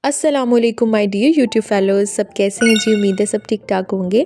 अस्सलामुअलैकुम my dear YouTube fellows, सब कैसे हैं जी। उम्मीद है सब ठीक ठाक होंगे।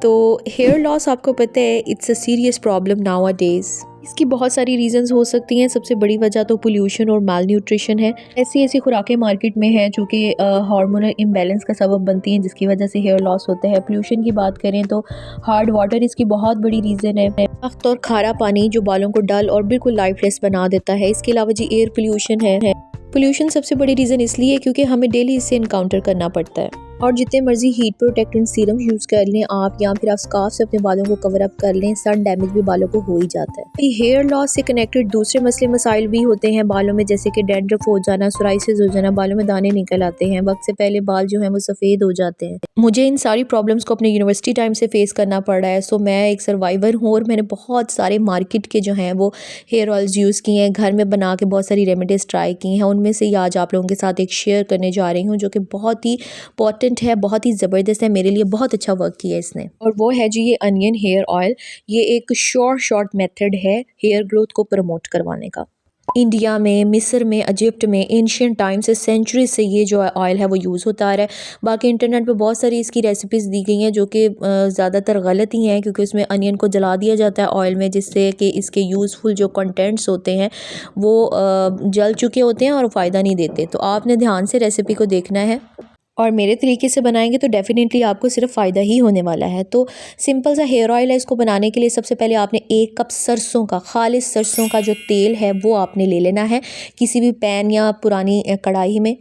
तो हेयर लॉस आपको पता है it's a serious problem now a days. इसकी बहुत सारी रीज़न्स हो सकती हैं। सबसे बड़ी वजह तो पोल्यूशन और माल न्यूट्रिशन है। ऐसी ऐसी खुराकें मार्केट में हैं जो कि हार्मोनल इम्बैलेंस का सबब बनती हैं, जिसकी वजह से हेयर लॉस होता है। पोल्यूशन की बात करें तो हार्ड वाटर इसकी बहुत बड़ी रीज़न है। सख्त और खारा पानी जो बालों को डल और बिल्कुल लाइफलेस बना देता है। इसके अलावा जी एयर पोल्यूशन है। पोल्यूशन सबसे बड़ी रीज़न इसलिए है क्योंकि हमें डेली इससे इनकाउंटर करना पड़ता है। और जितने मर्जी हीट प्रोटेक्टेंट सीरम यूज़ कर लें आप, या फिर आप स्कार्फ से अपने बालों को कवर अप कर लें, सन डैमेज भी बालों को हो ही जाता है। हेयर लॉस से कनेक्टेड दूसरे मसले मसाइल भी होते हैं बालों में, जैसे कि डैंड्रफ हो जाना, सोराइसिस हो जाना, बालों में दाने निकल आते हैं, वक्त से पहले बाल जो हैं वो सफ़ेद हो जाते हैं। मुझे इन सारी प्रॉब्लम्स को अपने यूनिवर्सिटी टाइम से फेस करना पड़ रहा है। सो मैं एक सर्वाइवर हूँ और मैंने बहुत सारे मार्केट के जो हैं वो हेयर ऑयल्स यूज़ किए हैं, घर में बना के बहुत सारी रेमेडीज़ ट्राई की हैं। उनमें से आज आप लोगों के साथ एक शेयर करने जा रही हूँ जो कि बहुत ही पोटेंट है, बहुत ही ज़बरदस्त है। मेरे लिए बहुत अच्छा वर्क किया इसने, और वो है जी ये अनियन हेयर ऑयल। ये एक शॉर्ट मेथड है हेयर ग्रोथ को प्रमोट करवाने का। इंडिया में, मिस्र में, इजिप्ट में एंशियंट टाइम से, सेंचुरी से ये जो ऑयल है वो यूज़ होता आ रहा है। बाकी इंटरनेट पे बहुत सारी इसकी रेसिपीज़ दी गई हैं जो कि ज़्यादातर गलत ही हैं, क्योंकि उसमें अनियन को जला दिया जाता है ऑयल में, जिससे कि इसके यूज़फुल जो कंटेंट्स होते हैं वो जल चुके होते हैं और फ़ायदा नहीं देते। तो आपने ध्यान से रेसिपी को देखना है और मेरे तरीके से बनाएंगे तो डेफ़िनेटली आपको सिर्फ फ़ायदा ही होने वाला है। तो सिंपल सा हेयर ऑयल है। इसको बनाने के लिए सबसे पहले आपने 1 कप सरसों का, खालिस सरसों का जो तेल है वो आपने ले लेना है किसी भी पैन या पुरानी कढ़ाई में,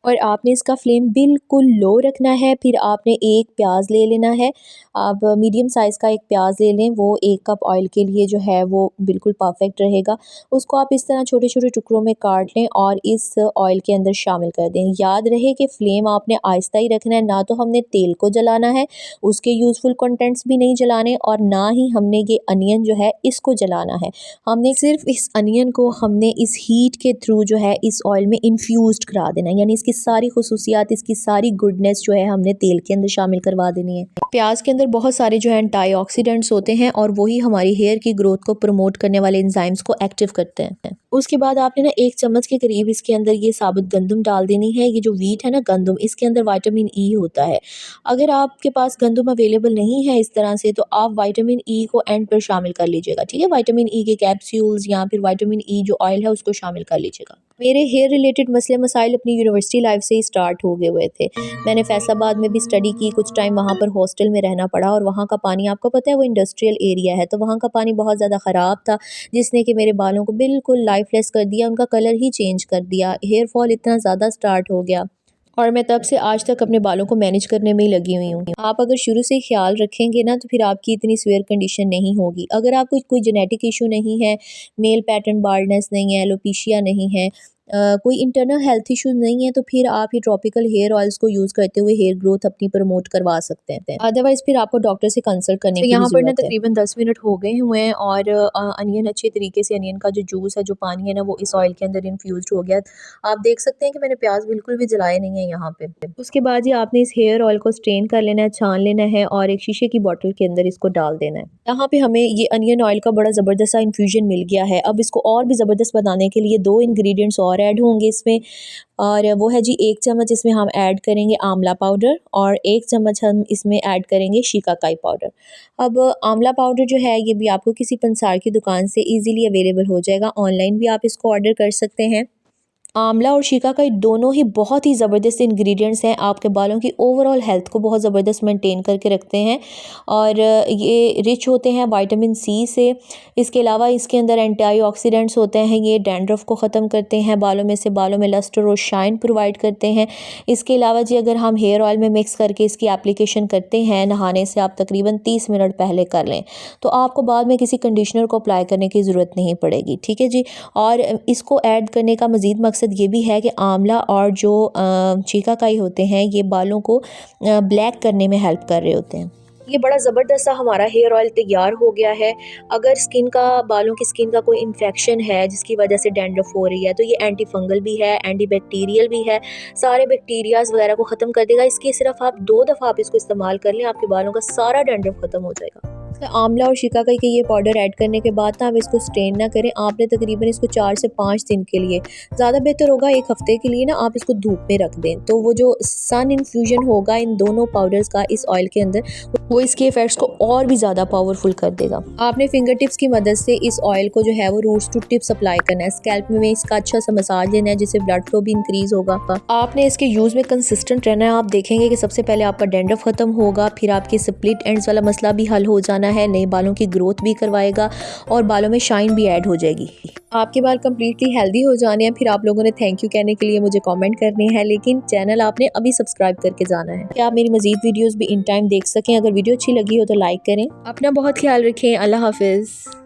और आपने इसका फ्लेम बिल्कुल लो रखना है। फिर आपने एक प्याज ले लेना है। आप मीडियम साइज़ का एक प्याज ले लें, वो 1 कप ऑयल के लिए जो है वो बिल्कुल परफेक्ट रहेगा। उसको आप इस तरह छोटे छोटे टुकड़ों में काट लें और इस ऑयल के अंदर शामिल कर दें। याद रहे कि फ्लेम आपने आहिस्ता ही रखना है, ना तो हमने तेल को जलाना है, उसके यूज़फुल कंटेंट्स भी नहीं जलाने, और ना ही हमने ये अनियन जो है इसको जलाना है। हमने सिर्फ इस अनियन को हमने इस हीट के थ्रू जो है इस ऑयल में इन्फ्यूज़्ड करा देना है, यानी इसकी सारी खुसूसियात, इसकी सारी गुडनेस जो है हमने तेल के अंदर शामिल करवा देनी है। प्याज के अंदर बहुत सारे जो है एंटीऑक्सीडेंट्स होते हैं और वही हमारी हेयर की ग्रोथ को प्रमोट करने वाले एंजाइम्स को एक्टिव करते हैं। उसके बाद आपने ना 1 चम्मच के करीब इसके अंदर ये साबुत गंदम डाल देनी है। ये जो वीट है ना गंदम, इसके अंदर विटामिन ई होता है। अगर आपके पास गंदम अवेलेबल नहीं है इस तरह से, तो आप विटामिन ई को एंड पर शामिल कर लीजिएगा, ठीक है। विटामिन ई के कैप्सूल्स या फिर विटामिन ई जो ऑयल है उसको शामिल कर लीजिएगा। मेरे हेयर रिलेटेड मसले मसाइल अपनी यूनिवर्सिटी लाइफ से ही स्टार्ट हो गए हुए थे। मैंने फैसलाबाद में भी स्टडी की, कुछ टाइम वहाँ पर हॉस्टल में रहना पड़ा, और वहाँ का पानी आपको पता है वो इंडस्ट्रियल एरिया है, तो वहाँ का पानी बहुत ज़्यादा ख़राब था, जिसने कि मेरे बालों को बिल्कुल लाइफलेस कर दिया, उनका कलर ही चेंज कर दिया, हेयर फॉल इतना ज़्यादा स्टार्ट हो गया। और मैं तब से आज तक अपने बालों को मैनेज करने में ही लगी हुई हूँ। आप अगर शुरू से ही ख्याल रखेंगे ना तो फिर आपकी इतनी सीवियर कंडीशन नहीं होगी। अगर आपको कोई जेनेटिक इशू नहीं है, मेल पैटर्न बाल्डनेस नहीं है, एलोपेशिया नहीं है, कोई इंटरनल हेल्थ इशू नहीं है, तो फिर आप ये ट्रॉपिकल हेयर ऑयल्स को यूज़ करते हुए हेयर ग्रोथ अपनी प्रमोट करवा सकते हैं। अदरवाइज़ फिर आपको डॉक्टर से कंसल्ट करने की यहाँ पर ना तकरीबन 10 मिनट हो गए हुए हैं, और अनियन अच्छे तरीके से, अनियन का जो जूस है, जो पानी है ना, वो इस ऑयल के अंदर इन्फ्यूज़्ड हो गया। आप देख सकते हैं कि मैंने प्याज बिल्कुल भी जलाए नहीं है यहाँ पे। उसके बाद ही आपने इस हेयर ऑयल को स्ट्रेन कर लेना है, छान लेना है, और एक शीशे की बॉटल के अंदर इसको डाल देना है। यहाँ पे हमें ये अनियन ऑयल का बड़ा ज़बरदस्त सा इन्फ्यूजन मिल गया है। अब इसको और भी ज़बरदस्त बनाने के लिए 2 इंग्रेडिएंट्स और ऐड होंगे इसमें, और वो है जी 1 चम्मच इसमें हम ऐड करेंगे आंवला पाउडर, और 1 चम्मच हम इसमें ऐड करेंगे शिकाकाई पाउडर। अब आंवला पाउडर जो है ये भी आपको किसी पंसार की दुकान से ईज़िली अवेलेबल हो जाएगा, ऑनलाइन भी आप इसको ऑर्डर कर सकते हैं। आंवला और शिकाकाई दोनों ही बहुत ही ज़बरदस्त इंग्रेडिएंट्स हैं, आपके बालों की ओवरऑल हेल्थ को बहुत ज़बरदस्त मेंटेन करके रखते हैं, और ये रिच होते हैं विटामिन सी से। इसके अलावा इसके अंदर एंटीऑक्सीडेंट्स होते हैं, ये डैंड्रफ को ख़त्म करते हैं बालों में से, बालों में लस्टर और शाइन प्रोवाइड करते हैं। इसके अलावा जी अगर हम हेयर ऑयल में मिक्स करके इसकी एप्लीकेशन करते हैं, नहाने से आप तकरीबन 30 मिनट पहले कर लें, तो आपको बाद में किसी कंडीशनर को अप्लाई करने की ज़रूरत नहीं पड़ेगी, ठीक है जी। और इसको ऐड करने का मज़ीद मकसद ये भी है कि आंवला और जो शिकाकाई होते हैं ये बालों को ब्लैक करने में हेल्प कर रहे होते हैं। ये बड़ा ज़बरदस्त सा हमारा हेयर ऑयल तैयार हो गया है। अगर बालों की स्किन का कोई इन्फेक्शन है जिसकी वजह से डैंड्रफ हो रही है, तो ये एंटी फंगल भी है, एंटी बैक्टीरियल भी है, सारे बैक्टीरियाज वगैरह को ख़त्म कर देगा। इसकी सिर्फ आप 2 दफ़ा आप इसको इस्तेमाल कर लें, आपके बालों का सारा डैंड्रफ ख़त्म हो जाएगा। तो आंवला और शिकाकाई के ये पाउडर ऐड करने के बाद ना आप इसको स्ट्रेन ना करें। आपने तकरीबन इसको 4 से 5 दिन के लिए, ज़्यादा बेहतर होगा 1 हफ्ते के लिए ना आप इसको धूप में रख दें। तो वो जो सन इन्फ्यूजन होगा इन दोनों पाउडर्स का इस ऑयल के अंदर, वो इसके इफेक्ट्स को और भी ज़्यादा पावरफुल कर देगा। आपने फिंगर टिप्स की मदद से इस ऑयल को जो है वो रूट्स टू टिप्स अप्लाई करना है। स्कैल्प में इसका अच्छा सा मसाज लेना है जिससे ब्लड फ्लो भी इंक्रीज होगा। आपने इसके यूज़ में कंसिस्टेंट रहना है। आप देखेंगे कि सबसे पहले आपका डैंड्रफ खत्म होगा, फिर आपके स्प्लिट एंड्स वाला मसला भी हल हो जाना है, नए बालों की ग्रोथ भी करवाएगा और बालों में शाइन भी ऐड हो जाएगी। आपके बाल कम्प्लीटली हेल्दी हो जाने हैं। फिर आप लोगों ने थैंक यू कहने के लिए मुझे कमेंट करने हैं, लेकिन चैनल आपने अभी सब्सक्राइब करके जाना है कि आप मेरी मजीद वीडियोस भी इन टाइम देख सकें। अगर वीडियो अच्छी लगी हो तो लाइक करें। अपना बहुत ख्याल रखें। अल्लाह हाफिज़।